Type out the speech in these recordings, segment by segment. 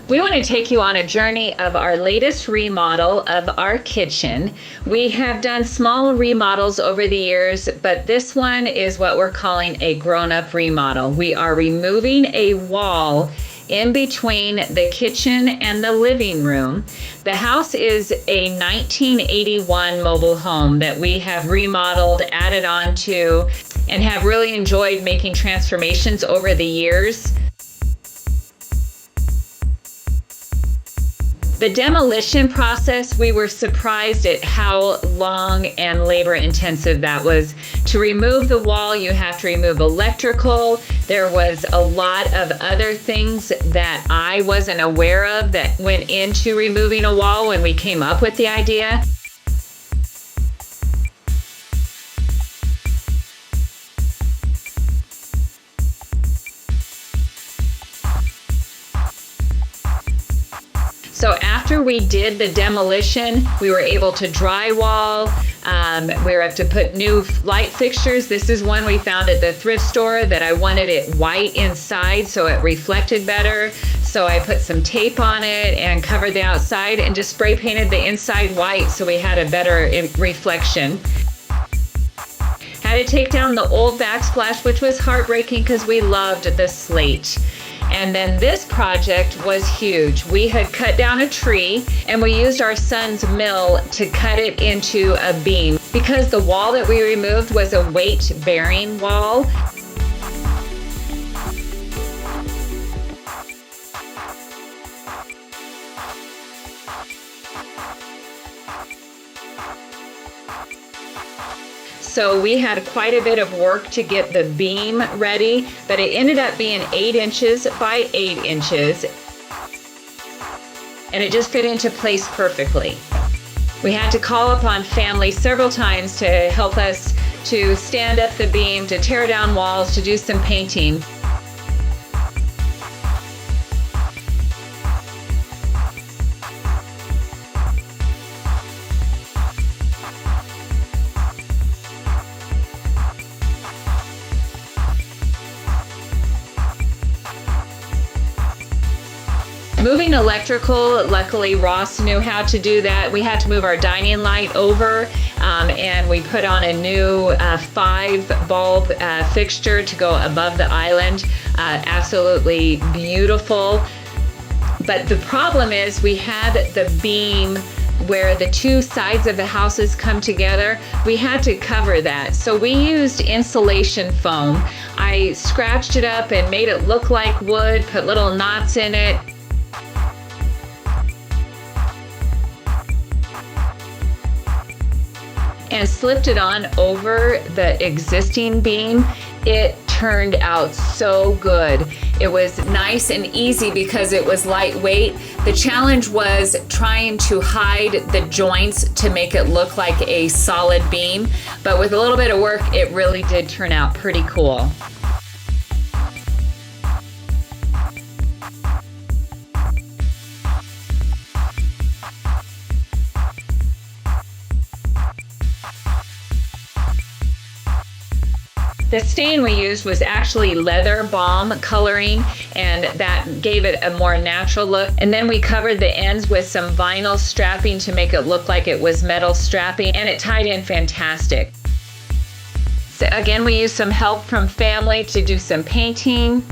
We want to take you on a journey of our latest remodel of our kitchen. We have done small remodels over the years, but this one is what we're calling a grown-up remodel. We are removing a wall in between the kitchen and the living room. The house is a 1981 mobile home that we have remodeled, added on to, and have really enjoyed making transformations over the years. The demolition process, we were surprised at how long and labor intensive that was. To remove the wall, you have to remove electrical. There was a lot of other things that I wasn't aware of that went into removing a wall when we came up with the idea. So after we did the demolition, we were able to drywall. We were able to put new light fixtures. This is one we found at the thrift store that I wanted it white inside so it reflected better. So I put some tape on it and covered the outside and just spray painted the inside white so we had a better reflection. Had to take down the old backsplash, which was heartbreaking because we loved the slate. And then this project was huge. We had cut down a tree and we used our son's mill to cut it into a beam. Because the wall that we removed was a weight-bearing wall, so we had quite a bit of work to get the beam ready, but it ended up being 8 inches by 8 inches, and it just fit into place perfectly. We had to call upon family several times to help us to stand up the beam, to tear down walls, to do some painting. Moving electrical, luckily Ross knew how to do that. We had to move our dining light over and we put on a new 5 bulb fixture to go above the island. Absolutely beautiful. But the problem is we had the beam where the 2 sides of the houses come together. We had to cover that. So we used insulation foam. I scratched it up and made it look like wood, put little knots in it. And slipped it on over the existing beam. It turned out so good. It was nice and easy because it was lightweight. The challenge was trying to hide the joints to make it look like a solid beam, but with a little bit of work, it really did turn out pretty cool. The stain we used was actually leather balm coloring, and that gave it a more natural look. And then we covered the ends with some vinyl strapping to make it look like it was metal strapping, and it tied in fantastic. So again, we used some help from family to do some painting.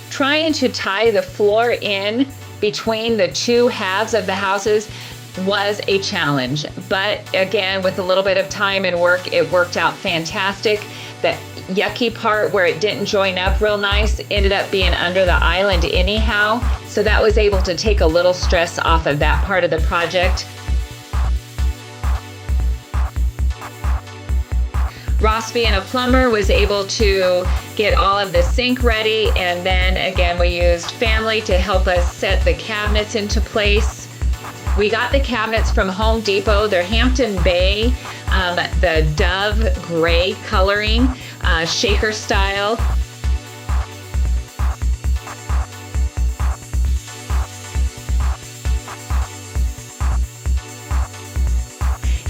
Trying to tie the floor in between the 2 halves of the houses was a challenge, but again, with a little bit of time and work, it worked out fantastic. The yucky part where it didn't join up real nice ended up being under the island anyhow, so that was able to take a little stress off of that part of the project. Ross, being a plumber, was able to get all of the sink ready, and then again we used family to help us set the cabinets into place. We got the cabinets from Home Depot. They're Hampton Bay, the Dove gray coloring, shaker style.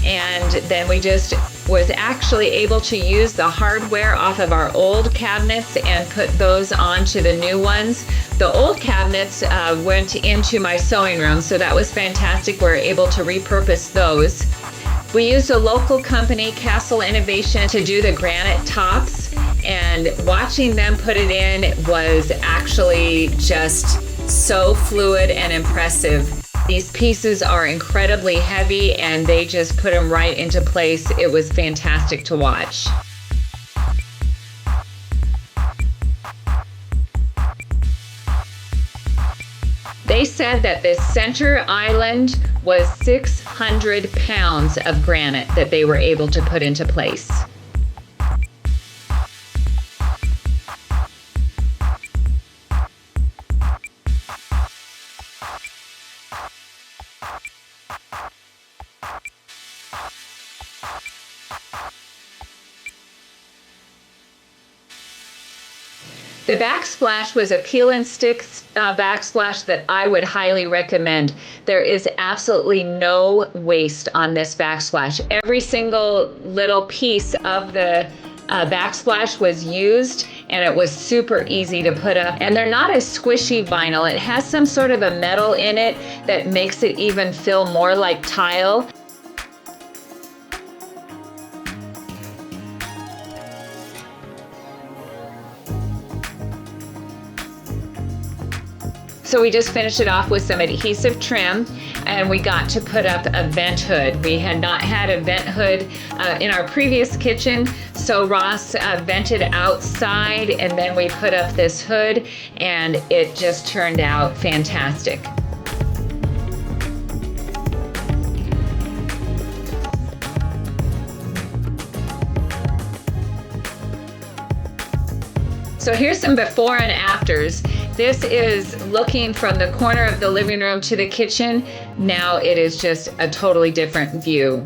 And then we just was actually able to use the hardware off of our old cabinets and put those onto the new ones. The old cabinets went into my sewing room, so that was fantastic. We were able to repurpose those. We used a local company, Castle Innovation, to do the granite tops, and watching them put it in was actually just so fluid and impressive. These pieces are incredibly heavy and they just put them right into place. It was fantastic to watch. They said that this center island was 600 pounds of granite that they were able to put into place. The backsplash was a peel and stick backsplash that I would highly recommend. There is absolutely no waste on this backsplash. Every single little piece of the backsplash was used, and it was super easy to put up. And they're not a squishy vinyl. It has some sort of a metal in it that makes it even feel more like tile. So we just finished it off with some adhesive trim, and we got to put up a vent hood. We had not had a vent hood in our previous kitchen, so Ross vented outside, and then we put up this hood, and it just turned out fantastic. So here's some before and afters. This is looking from the corner of the living room to the kitchen. Now it is just a totally different view.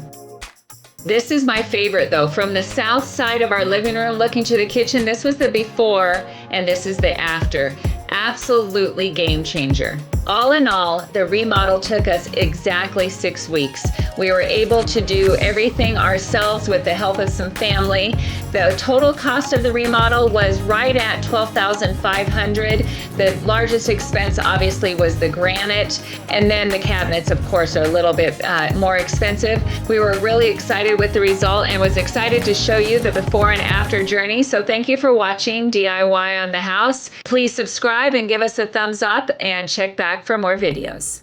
This is my favorite though. From the south side of our living room looking to the kitchen, this was the before and this is the after. Absolutely game changer. All in all, the remodel took us exactly 6 weeks. We were able to do everything ourselves with the help of some family. The total cost of the remodel was right at $12,500. The largest expense obviously was the granite, and then the cabinets of course are a little bit more expensive. We were really excited with the result and was excited to show you the before and after journey. So thank you for watching DIY on the House. Please subscribe and give us a thumbs up and check back for more videos.